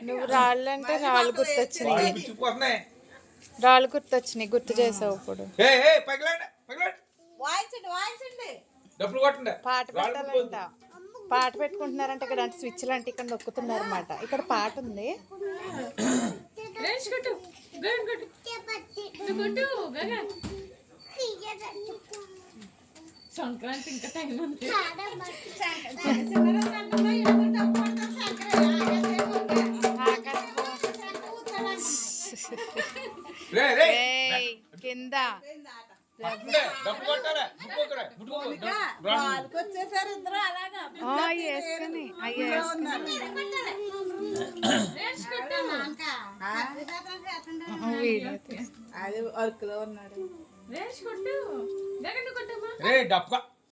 నువ్వు రాళ్ళంటే రాళ్ళు గుర్తొచ్చినాయి, రాళ్ళు గుర్తొచ్చినాయి, గుర్తు చేసావు ఇప్పుడు. పాట పెట్టాలంట, పాట పెట్టుకుంటున్నారంట ఇక్కడ. అంటే స్విచ్లు అంటే ఇక్కడ నొక్కుతున్నారు అన్నమాట. ఇక్కడ పాట ఉంది. సంక్రాంతి ఇంకా టైం ఉంది. కింద వేసుకొని అది వర్క్ లో ఉన్నాడు. రేష్ కొట్టు, డబ్బా